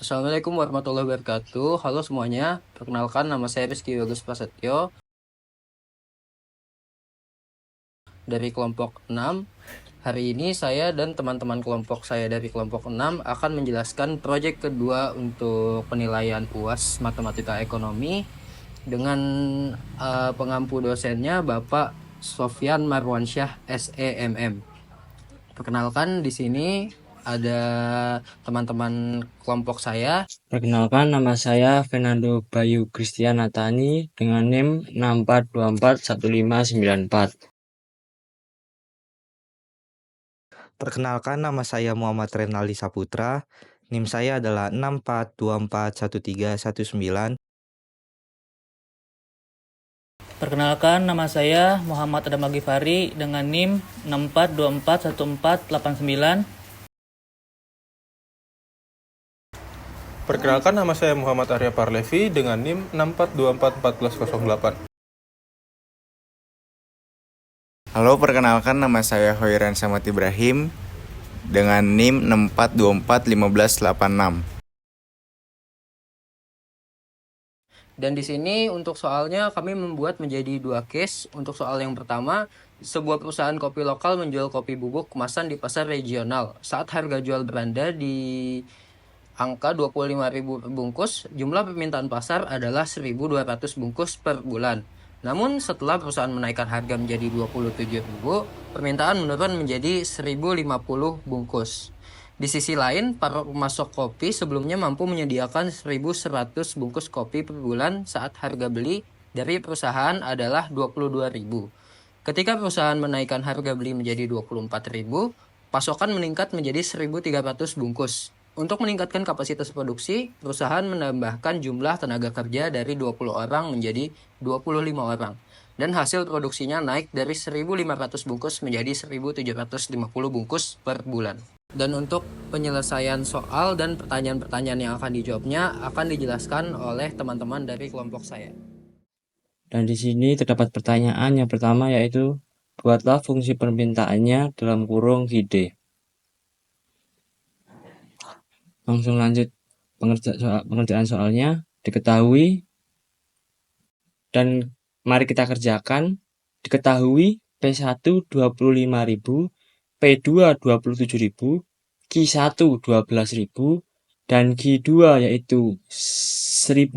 Assalamualaikum warahmatullahi wabarakatuh. Halo semuanya, perkenalkan nama saya Rizky Bagus Prasetyo dari kelompok 6. Hari ini saya dan teman-teman kelompok saya dari kelompok 6 akan menjelaskan proyek kedua untuk penilaian UAS Matematika Ekonomi dengan pengampu dosennya Bapak Sofyan Marwansyah SEMM. Perkenalkan di sini ada teman-teman kelompok saya. Perkenalkan, nama saya Fernando Bayu Christian Natani dengan NIM 64241594. Perkenalkan, nama saya Muhammad Renaldi Saputra. NIM saya adalah 64241319. Perkenalkan, nama saya Muhammad Adam Agifari dengan NIM 64241489. Perkenalkan, nama saya Muhammad Arya Parlevi dengan NIM 64241408. Halo, perkenalkan nama saya Hoiran Samad Ibrahim dengan NIM 64241586. Dan di sini untuk soalnya kami membuat menjadi 2 case. Untuk soal yang pertama, sebuah perusahaan kopi lokal menjual kopi bubuk kemasan di pasar regional. Saat harga jual berada di angka 25.000 per bungkus, jumlah permintaan pasar adalah 1.200 bungkus per bulan. Namun setelah perusahaan menaikkan harga menjadi 27.000, permintaan menurun menjadi 1.050 bungkus. Di sisi lain, para pemasok kopi sebelumnya mampu menyediakan 1.100 bungkus kopi per bulan saat harga beli dari perusahaan adalah 22.000. Ketika perusahaan menaikkan harga beli menjadi 24.000, pasokan meningkat menjadi 1.300 bungkus. Untuk meningkatkan kapasitas produksi, perusahaan menambahkan jumlah tenaga kerja dari 20 orang menjadi 25 orang. Dan hasil produksinya naik dari 1.500 bungkus menjadi 1.750 bungkus per bulan. Dan untuk penyelesaian soal dan pertanyaan-pertanyaan yang akan dijawabnya akan dijelaskan oleh teman-teman dari kelompok saya. Dan di sini terdapat pertanyaan yang pertama, yaitu buatlah fungsi permintaannya dalam kurung KID. Langsung lanjut pengerjaan soalnya. Diketahui dan mari kita kerjakan. Diketahui P1 25.000, P2 27.000, Q1 12.000, dan Q2 yaitu 1.050.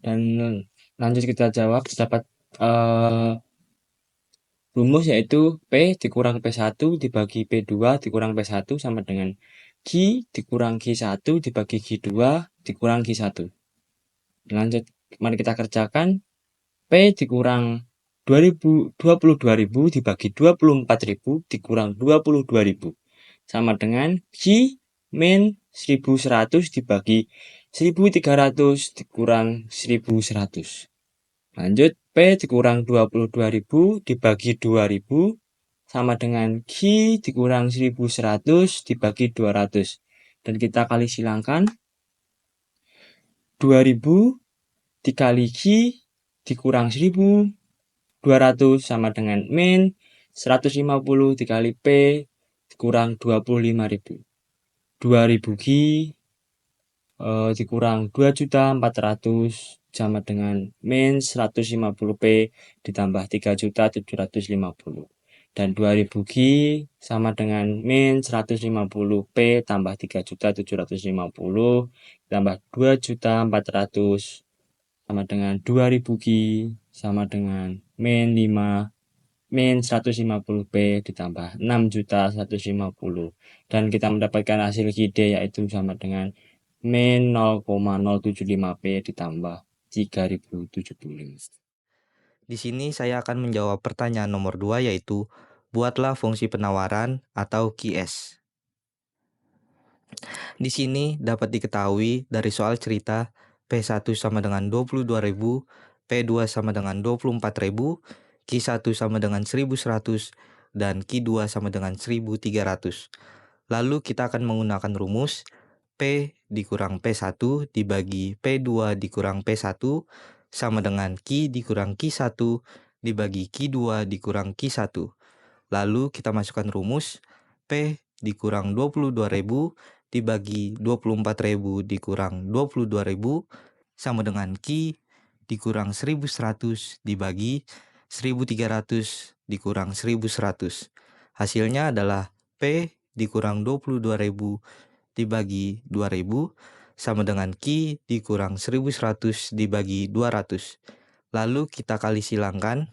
Dan lanjut kita jawab, dapat rumus yaitu P dikurang P1 dibagi P2 dikurang P1 sama dengan Q dikurang Q1 dibagi Q2 dikurang Q1. Lanjut, mari kita kerjakan. P dikurang 22.000 dibagi 24.000 dikurang 22.000 sama dengan Q min 1.100 dibagi 1.300 dikurang 1.100. Lanjut, P dikurang 22.000 dibagi 2.000 sama dengan Q dikurang 1.100 dibagi 200. Dan kita kali silangkan. 2.000 dikali Q dikurang 1.200 sama dengan min 150 dikali P dikurang 25.000. 2.000 Q dikurang 2.400 sama dengan min 150 P ditambah 3.750. Dan 2.000 Q sama dengan min 150 P tambah 3.750 tambah 2.400 sama dengan 2.000 Q sama dengan min 5 min 150 P ditambah 6.150. Dan kita mendapatkan hasil KID yaitu sama dengan min 0,075 P ditambah 3.075. Di sini saya akan menjawab pertanyaan nomor 2, yaitu buatlah fungsi penawaran atau QS. Di sini dapat diketahui dari soal cerita P1 sama dengan 22.000, P2 sama dengan 24.000, Q1 sama dengan 1.100, dan Q2 sama dengan 1.300. Lalu kita akan menggunakan rumus P dikurang P1 dibagi P2 dikurang P1 sama dengan Q dikurang Q1 dibagi Q2 dikurang Q1. Lalu kita masukkan rumus P dikurang 22.000 dibagi 24.000 dikurang 22.000 sama dengan Q dikurang 1.100 dibagi 1.300 dikurang 1.100. Hasilnya adalah P dikurang 22.000 dibagi 2.000 sama dengan Q dikurang 1.100 dibagi 200. Lalu kita kali silangkan.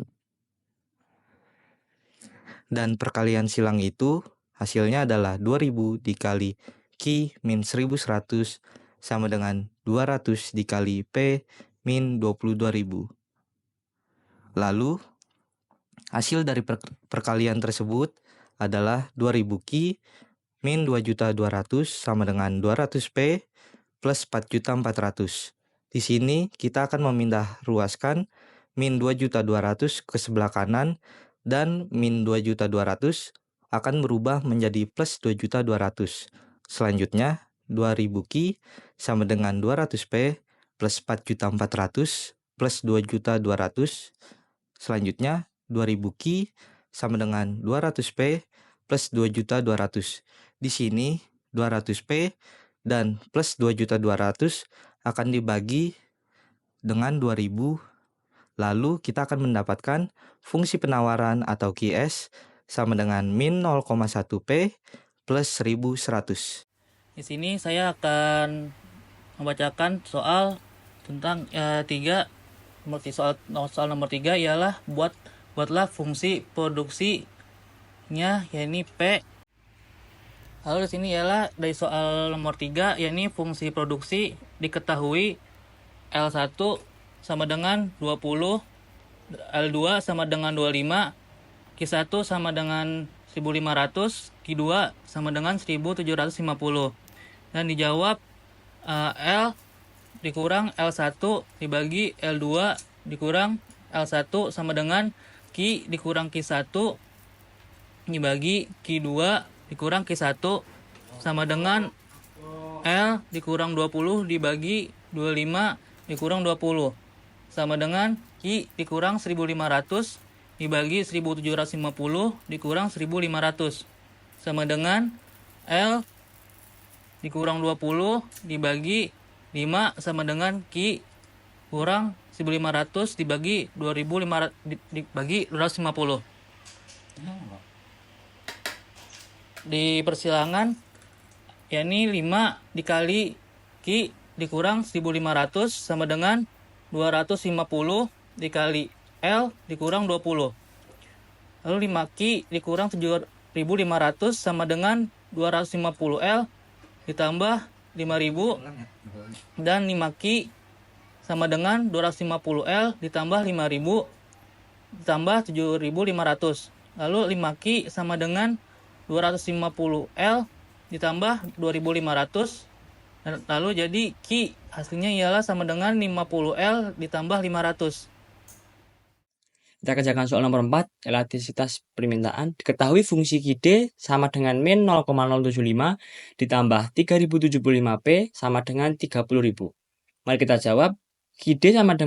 Dan perkalian silang itu hasilnya adalah 2000 dikali Q min 1100 sama dengan 200 dikali P min 22.000. Lalu hasil dari perkalian tersebut adalah 2000 Q min 2.200.000 sama dengan 200 P plus 4.400.000. Di sini kita akan memindah ruaskan min 2.200.000 ke sebelah kanan dan min 2.200.000 akan berubah menjadi plus 2.200.000. Selanjutnya 2000 Q sama dengan 200 P plus 4.400.000 plus 2.200.000. Selanjutnya 2000 Q sama dengan 200 P plus 2.200.000. Di sini 200 P dan plus 2.200.000 akan dibagi dengan 2000. Lalu kita akan mendapatkan fungsi penawaran atau QS sama dengan min 0,1 P plus 1.100. Di sini saya akan membacakan soal tentang 3. Soal nomor 3 ialah buatlah fungsi produksinya yakni P. Lalu di sini ialah dari soal nomor 3 yakni fungsi produksi diketahui L1 sama dengan 20, L2 sama dengan 25, Q1 sama dengan 1500, Q2 sama dengan 1750. Dan dijawab L dikurang L1 dibagi L2 dikurang L1 sama dengan Q dikurang Q1 dibagi Q2 dikurang Q1 sama dengan L dikurang 20 dibagi 25 dikurang 20 sama dengan Q dikurang 1500 dibagi 1750 dikurang 1500 sama dengan L dikurang 20 dibagi 5 sama dengan Q kurang 1500 dibagi 2500 dibagi 250. Di persilangan yakni 5 dikali Q dikurang 1500 sama dengan 250 dikali L dikurang 20. Lalu 5Q dikurang 7500 sama dengan 250 L ditambah 5000 dan 5Q sama dengan 250 L ditambah 5000 ditambah 7500. Lalu 5Q sama dengan 250 L ditambah 2500. Lalu jadi Q hasilnya ialah sama dengan 50 L ditambah 500. Kita kerjakan soal nomor 4, elastisitas permintaan. Diketahui fungsi QD sama dengan min 0,075 ditambah 3075 P sama dengan 30.000. Mari kita jawab. QD sama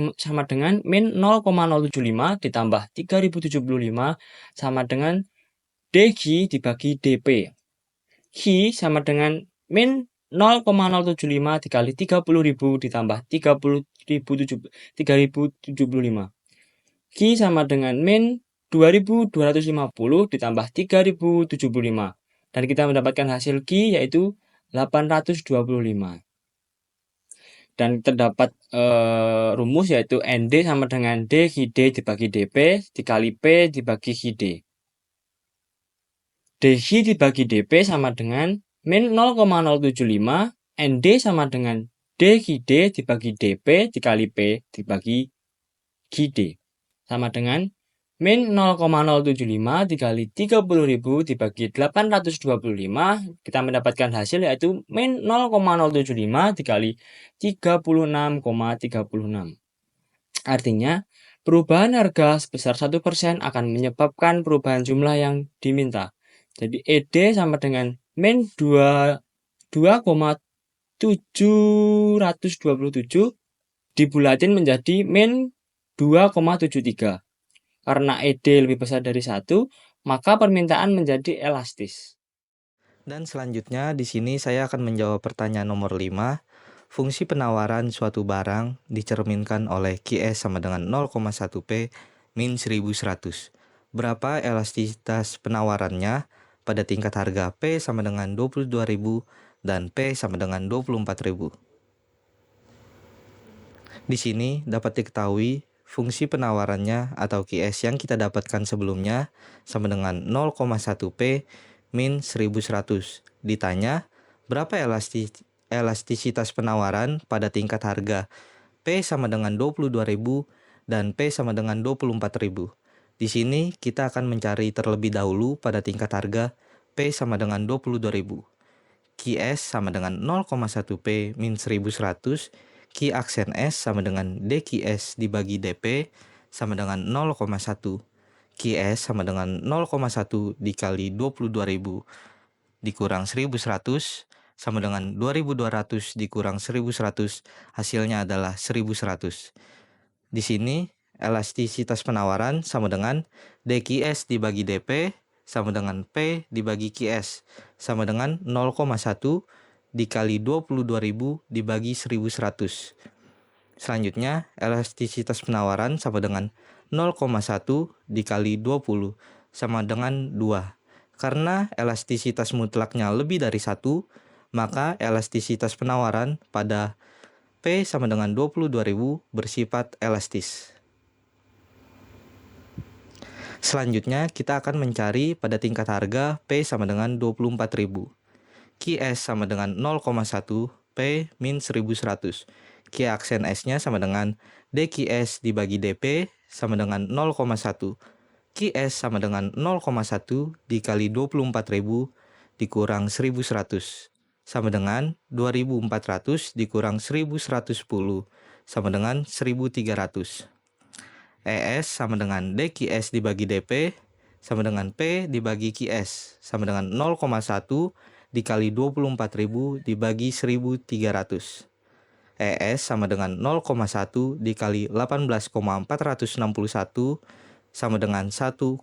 dengan min 0,075 ditambah 3075 sama dengan DG dibagi DP. Q sama dengan min 0,075 dikali 30.000 ditambah 3075. Q sama dengan min 2250 ditambah 3075. Dan kita mendapatkan hasil Q yaitu 825. Dan terdapat rumus yaitu ND sama dengan D QD dibagi DP dikali P dibagi QD. DG dibagi DP sama dengan min 0,075, ND sama dengan D QD dibagi DP dikali P dibagi QD. Sama dengan min 0,075 dikali 30.000 dibagi 825, kita mendapatkan hasil yaitu min 0,075 dikali 36,36. Artinya, perubahan harga sebesar 1% akan menyebabkan perubahan jumlah yang diminta. Jadi ED sama dengan min 2,727 dibulatin menjadi min 2,73. Karena ED lebih besar dari 1, maka permintaan menjadi elastis. Dan selanjutnya di sini saya akan menjawab pertanyaan nomor 5. Fungsi penawaran suatu barang dicerminkan oleh QS sama dengan 0,1 P min 1100. Berapa elastisitas penawarannya pada tingkat harga P sama dengan 22.000 dan P sama dengan 24.000. Di sini dapat diketahui fungsi penawarannya atau QS yang kita dapatkan sebelumnya sama dengan 0,1 P min 1100. Ditanya, berapa elastisitas penawaran pada tingkat harga P sama dengan 22.000 dan P sama dengan 24.000. Di sini kita akan mencari terlebih dahulu pada tingkat harga P sama dengan 22.000. QS sama dengan 0,1 P min 1100. Q aksen S sama dengan DQS dibagi DP sama dengan 0,1. QS sama dengan 0,1 dikali 22.000 dikurang 1100 sama dengan 2200 dikurang 1100, hasilnya adalah 1100. Di sini elastisitas penawaran sama dengan DQS dibagi DP sama dengan P dibagi QS sama dengan 0,1 dikali 22.000 dibagi 1100. Selanjutnya, elastisitas penawaran sama dengan 0,1 dikali 20 sama dengan 2. Karena elastisitas mutlaknya lebih dari 1, maka elastisitas penawaran pada P sama dengan 22.000 bersifat elastis. Selanjutnya, kita akan mencari pada tingkat harga P sama dengan 24.000. QS sama dengan 0,1 P min 1100. Q aksen S-nya sama dengan DQS dibagi DP sama dengan 0,1. QS sama dengan 0,1 dikali 24.000 dikurang 1100 sama dengan 2400 dikurang 1110 sama dengan 1300. ES sama dengan DQS dibagi DP sama dengan P dibagi QS sama dengan 0,1 dikali 24.000 dibagi 1300. ES sama dengan 0,1 dikali 18,461 sama dengan 1,846.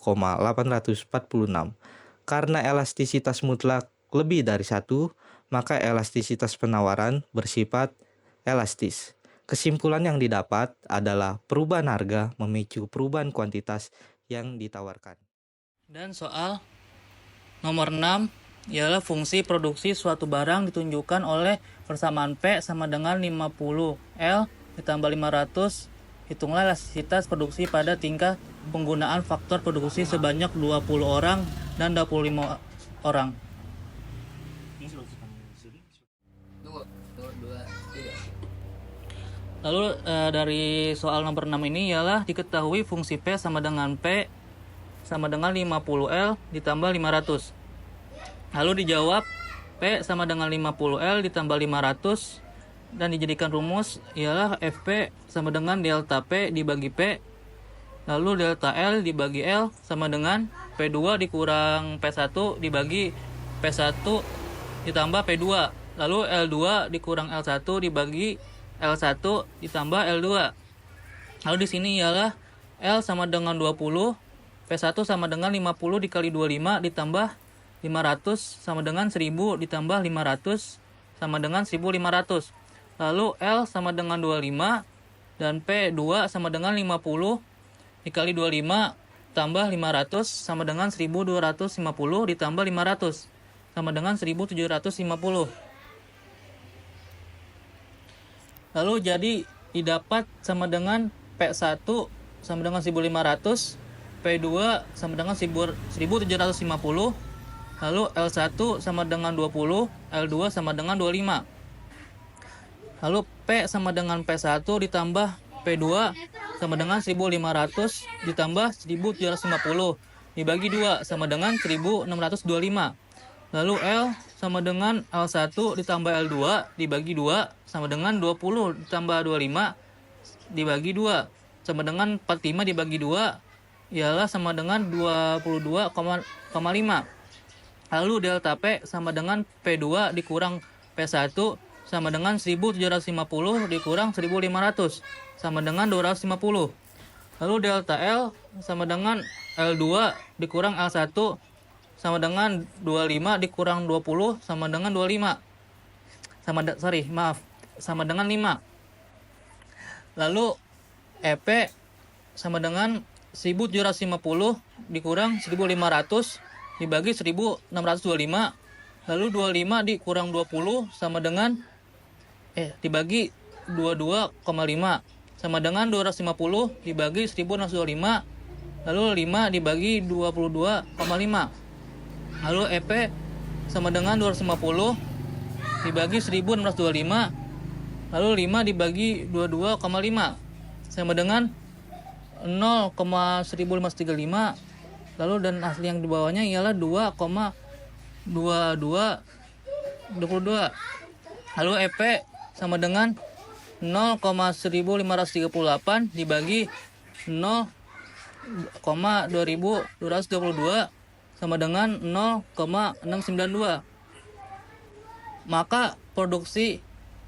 Karena elastisitas mutlak lebih dari 1, maka elastisitas penawaran bersifat elastis. Kesimpulan yang didapat adalah perubahan harga memicu perubahan kuantitas yang ditawarkan. Dan soal nomor 6 ialah fungsi produksi suatu barang ditunjukkan oleh persamaan P sama dengan 50 L ditambah 500. Hitunglah elastisitas produksi pada tingkat penggunaan faktor produksi sebanyak 20 orang dan 25 orang. Lalu dari soal nomor 6 ini ialah diketahui fungsi P sama dengan P sama dengan 50L ditambah 500. Lalu dijawab P sama dengan 50L ditambah 500 dan dijadikan rumus ialah FP sama dengan delta P dibagi P. Lalu delta L dibagi L sama dengan P2 dikurang P1 dibagi P1 ditambah P2. Lalu L2 dikurang L1 dibagi L1 ditambah L2. Lalu di sini ialah L sama dengan 20, P1 sama dengan 50 dikali 25 ditambah 500 sama dengan 1000 ditambah 500 sama dengan 1500. Lalu L sama dengan 25 dan P2 sama dengan 50 dikali 25 tambah 500 sama dengan 1250 ditambah 500 sama dengan 1750. Lalu jadi didapat sama dengan P1 sama dengan 1500, P2 sama dengan 1750. Lalu L1 sama dengan 20, L2 sama dengan 25. Lalu P sama dengan P1 ditambah P2 sama dengan 1500 ditambah 1750 dibagi 2 sama dengan 1625. Lalu L sama dengan L1 ditambah L2 dibagi 2 sama dengan 20 ditambah 25 dibagi 2 sama dengan 45 dibagi 2 ialah sama dengan 22,5. Lalu delta P sama dengan P2 dikurang P1 sama dengan 1750 dikurang 1500 sama dengan 250. Lalu delta L sama dengan L2 dikurang L1 sama dengan 25 dikurang 20 sama dengan 25. Sama dengan 5. Lalu EP sama dengan 1750 dikurang 1500 dibagi 1625. Lalu 25 dikurang 20 sama dengan dibagi 22,5 sama dengan 250 dibagi 1625. Lalu 5 dibagi 22,5. Lalu EP sama dengan 250 dibagi 1625. Lalu 5 dibagi 22,5 sama dengan 0,1535. Lalu dan hasil yang di bawahnya ialah 2,2222. Lalu EP sama dengan 0,1538 dibagi 0,2222 sama dengan 0,692. Maka produksi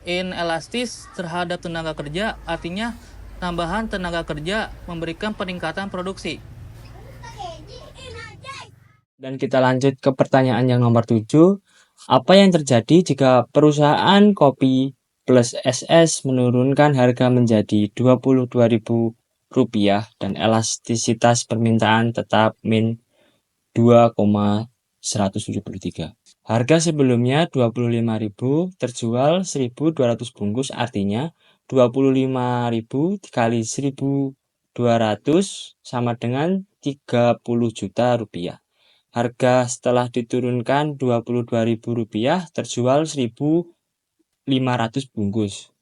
inelastis terhadap tenaga kerja artinya tambahan tenaga kerja memberikan peningkatan produksi. Dan kita lanjut ke pertanyaan yang nomor 7. Apa yang terjadi jika perusahaan kopi plus SS menurunkan harga menjadi Rp22.000 dan elastisitas permintaan tetap min 2,173. Harga sebelumnya 25.000 terjual 1.200 bungkus, artinya 25.000 dikali 1.200 sama dengan 30 juta rupiah. Harga setelah diturunkan Rp22.000 terjual 1.500 bungkus.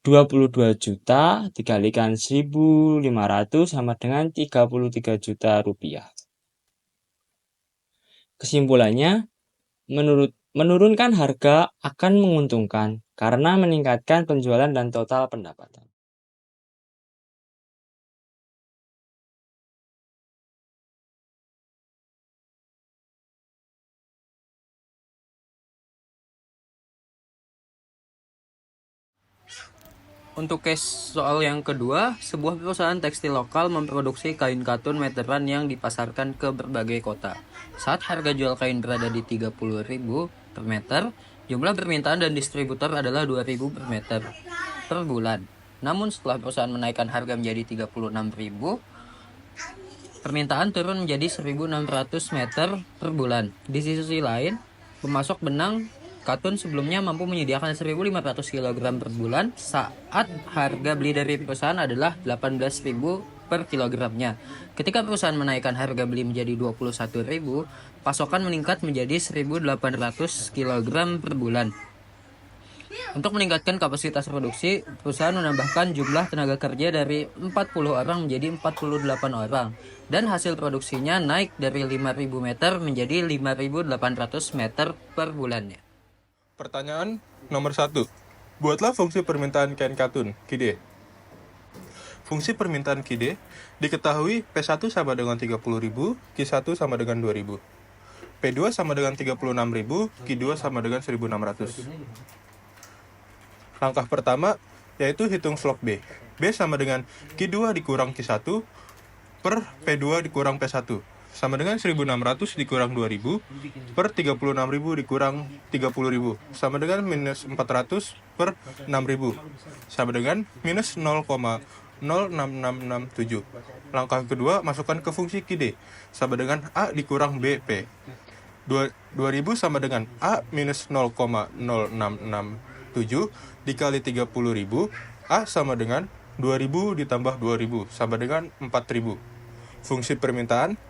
22 juta dikalikan 1.500 sama dengan 33 juta rupiah. Kesimpulannya, menurunkan harga akan menguntungkan karena meningkatkan penjualan dan total pendapatan. Untuk case soal yang kedua, sebuah perusahaan tekstil lokal memproduksi kain katun meteran yang dipasarkan ke berbagai kota. Saat harga jual kain berada di 30.000 per meter, jumlah permintaan dan distributor adalah 2.000 per meter per bulan. Namun setelah perusahaan menaikkan harga menjadi 36.000, permintaan turun menjadi 1.600 meter per bulan. Di sisi lain, pemasok benang katun sebelumnya mampu menyediakan 1.500 kg per bulan saat harga beli dari perusahaan adalah 18.000 per kilogramnya. Ketika perusahaan menaikkan harga beli menjadi 21.000, pasokan meningkat menjadi 1.800 kg per bulan. Untuk meningkatkan kapasitas produksi, perusahaan menambahkan jumlah tenaga kerja dari 40 orang menjadi 48 orang dan hasil produksinya naik dari 5.000 meter menjadi 5.800 meter per bulannya. Pertanyaan nomor 1. Buatlah fungsi permintaan kain katun, KIDE. Fungsi permintaan KIDE diketahui P1 sama dengan 30.000, Q1 sama dengan 2.000. P2 sama dengan 36.000, Q2 sama dengan 1.600. Langkah pertama yaitu hitung slop B. B sama dengan Q2 dikurang Q1 per P2 dikurang P1. Sama dengan 1.600 dikurang 2.000 per 36.000 dikurang 30.000 sama dengan minus 400 per 6.000 sama dengan minus 0,06667. Langkah kedua, masukkan ke fungsi KIDE sama dengan A dikurang BP. 2.000 sama dengan A minus 0,0667 dikali 30.000. A sama dengan 2.000 ditambah 2.000 sama dengan 4.000. Fungsi permintaan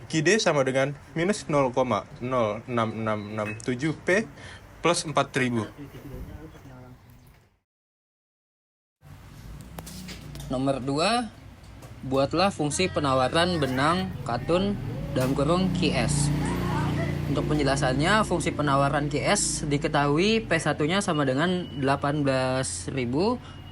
KIDE sama dengan minus 0,06667P plus 4.000. Nomor 2, buatlah fungsi penawaran benang katun dalam kurung QS. Untuk penjelasannya, fungsi penawaran QS diketahui P1-nya sama dengan 18.000,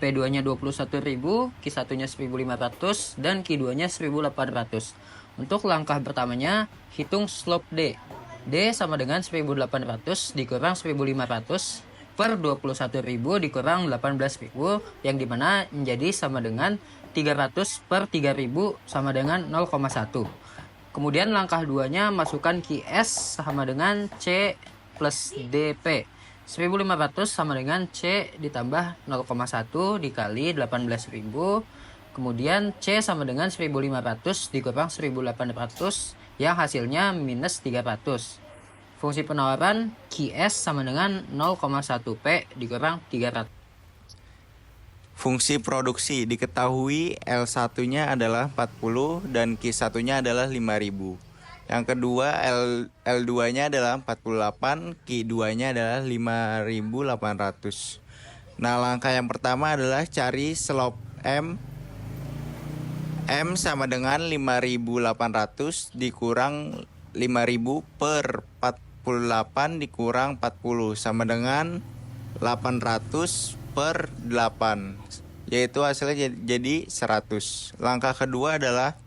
P2-nya 21.000, Q1-nya 1.500, dan Q2-nya 1.800. Untuk langkah pertamanya, hitung slop D. D sama dengan 1.800 dikurang 1.500 per 21.000 dikurang 18.000 yang dimana menjadi sama dengan 300 per 3.000 sama dengan 0,1. Kemudian langkah 2-nya masukkan Ki S sama dengan C plus DP. 1500 sama dengan C ditambah 0,1 dikali 18.000. Kemudian C sama dengan 1500 dikurang 1800 yang hasilnya minus 300. Fungsi penawaran Ki S sama dengan 0,1P dikurang 300. Fungsi produksi diketahui L1-nya adalah 40 dan Q1-nya adalah 5000. Yang kedua L2-nya adalah 48, Q2-nya adalah 5800. Nah, langkah yang pertama adalah cari slope M. M sama dengan 5800 dikurang 5000 per 48 dikurang 40 sama dengan 800 per 8, yaitu hasilnya jadi 100. Langkah kedua adalah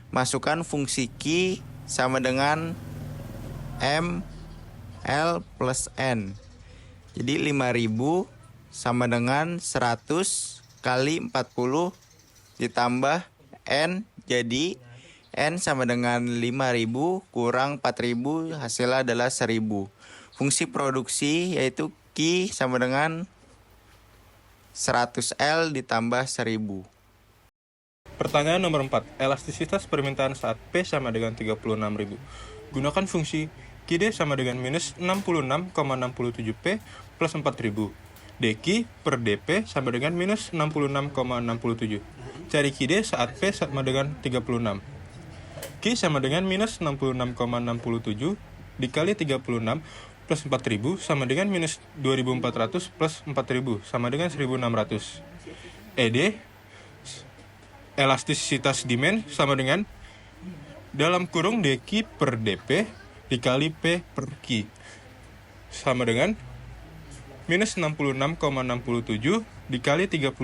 masukkan fungsi Q sama dengan M L plus N. Jadi 5000 sama dengan 100 kali 40 ditambah N, jadi N sama dengan 5000 kurang 4000, hasilnya adalah 1000. Fungsi produksi yaitu Q sama dengan 100L ditambah 1000. Pertanyaan nomor 4. Elastisitas permintaan saat P sama dengan 36.000. Gunakan fungsi QD sama dengan minus 66,67P plus 4.000. DQ per DP sama dengan minus 66,67. Cari QD saat P sama dengan 36. Q sama dengan minus 66,67 dikali 36 plus 4000 sama dengan minus 2400 plus 4000 sama dengan 1600. ED elastisitas demand sama dengan dalam kurung DQ per DP dikali P per Q sama dengan minus 66,67 dikali 36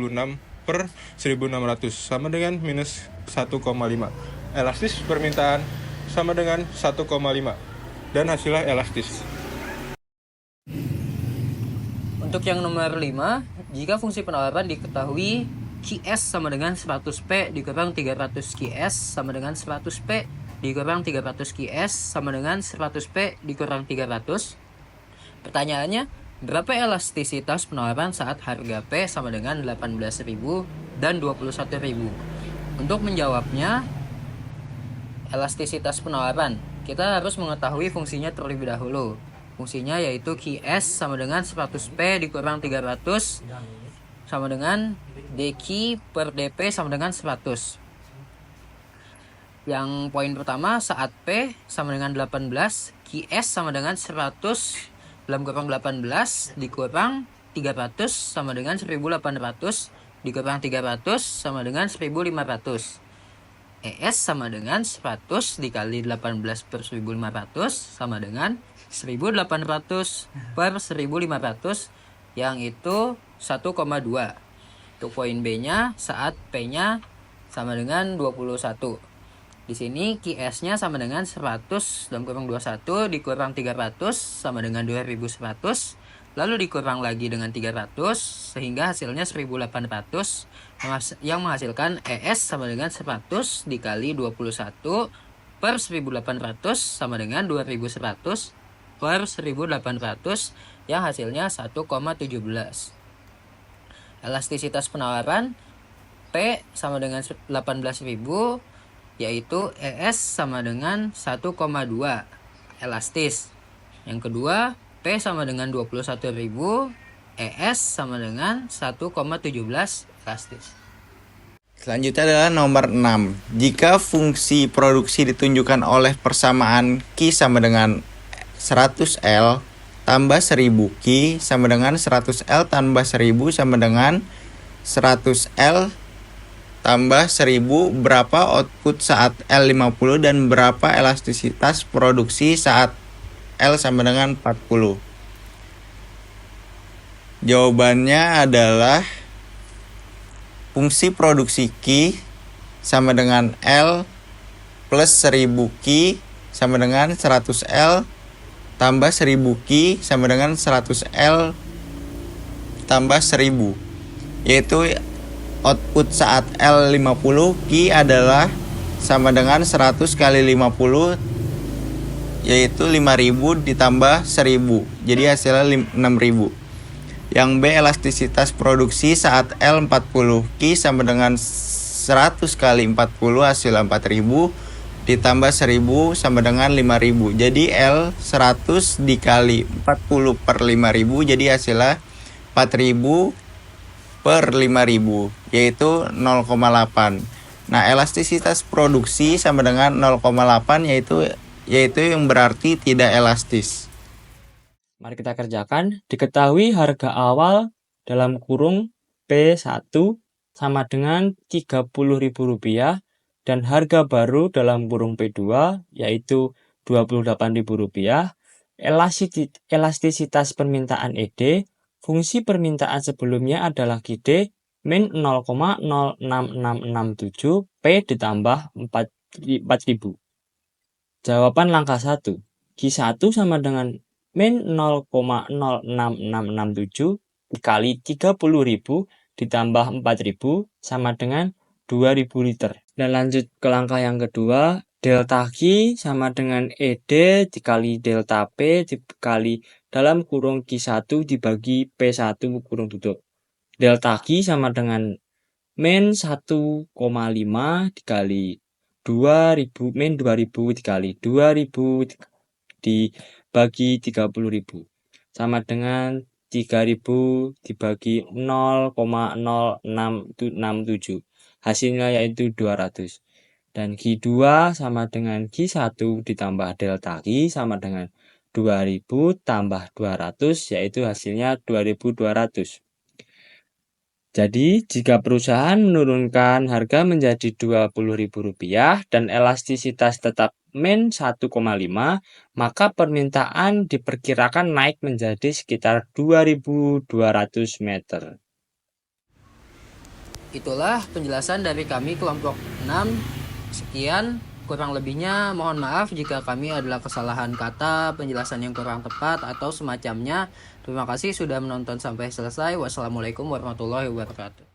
per 1600 sama dengan minus 1,5. Elastis permintaan sama dengan 1,5 dan hasilnya elastis. Untuk yang nomor 5, jika fungsi penawaran diketahui QS sama dengan 100P dikurang 300 QS sama dengan 100P dikurang 300 QS sama dengan 100P dikurang 300. Pertanyaannya, berapa elastisitas penawaran saat harga P sama dengan 18.000 dan 21.000? Untuk menjawabnya, elastisitas penawaran, kita harus mengetahui fungsinya terlebih dahulu. Fungsinya yaitu QS sama dengan 100P dikurang 300 sama dengan DQ per DP sama dengan 100. Yang poin pertama, saat P sama dengan 18, QS sama dengan 100 dalam kurang 18 dikurang 300 sama dengan 1800 dikurang 300 sama dengan 1500. ES sama dengan 100 dikali 18 per 1500 sama dengan 1800 per 1500 yang itu 1,2. Untuk poin B-nya saat P-nya sama dengan 21. Di sini QS-nya sama dengan 100 dalam kurang 21 dikurang 300 sama dengan 2100, lalu dikurang lagi dengan 300 sehingga hasilnya 1800 yang menghasilkan ES sama dengan 100 dikali 21 per 1800 sama dengan 2100 per 1800 yang hasilnya 1,17. Elastisitas penawaran P sama dengan 18.000 yaitu ES sama dengan 1,2 elastis. Yang kedua, P sama dengan 21.000, ES sama dengan 1,17 elastis. Selanjutnya adalah nomor 6. Jika fungsi produksi ditunjukkan oleh persamaan Q sama dengan 100L tambah 1000 Q sama dengan 100L tambah 1000 sama dengan 100L tambah 1000, berapa output saat L50 dan berapa elastisitas produksi saat L sama dengan 40? Jawabannya adalah fungsi produksi Q sama dengan L plus 1000 Q sama dengan 100L tambah 1000 Q sama dengan 100L tambah 1000, yaitu output saat L50 Q adalah sama dengan 100 kali 50, yaitu 5.000 ditambah 1.000. Jadi hasilnya 6.000. Yang B, elastisitas produksi saat L 40 Ki sama dengan 100 kali 40 hasil 4.000 ditambah 1.000 sama dengan 5.000. Jadi L 100 dikali 40 per 5.000 jadi hasilnya 4.000 per 5.000 yaitu 0,8. Nah, elastisitas produksi sama dengan 0,8 yaitu yang berarti tidak elastis. Mari kita kerjakan. Diketahui harga awal dalam kurung P1 sama dengan Rp30.000 dan harga baru dalam kurung P2 yaitu Rp28.000. Elastisitas permintaan ED, fungsi permintaan sebelumnya adalah GD min 0,06667 P ditambah 4.000. Jawaban langkah 1. Q1 sama dengan min 0,06667 dikali 30.000 ditambah 4.000 sama dengan 2.000 liter. Dan lanjut ke langkah yang kedua. Delta Q sama dengan ED dikali delta P dikali dalam kurung Q1 dibagi P1 kurung tutup. Delta Q sama dengan min 1,5 dikali 2.000 min 2.000 dikali 2.000 dibagi 30.000 sama dengan 3.000 dibagi 0,0667. Hasilnya yaitu 200. Dan Q2 sama dengan Q1 ditambah delta Q sama dengan 2.000 tambah 200 yaitu hasilnya 2.200. Jadi, jika perusahaan menurunkan harga menjadi Rp20.000 dan elastisitas tetap min 1,5, maka permintaan diperkirakan naik menjadi sekitar 2.200 meter. Itulah penjelasan dari kami kelompok 6. Sekian, kurang lebihnya mohon maaf jika kami adalah kesalahan kata, penjelasan yang kurang tepat, atau semacamnya. Terima kasih sudah menonton sampai selesai. Wassalamualaikum warahmatullahi wabarakatuh.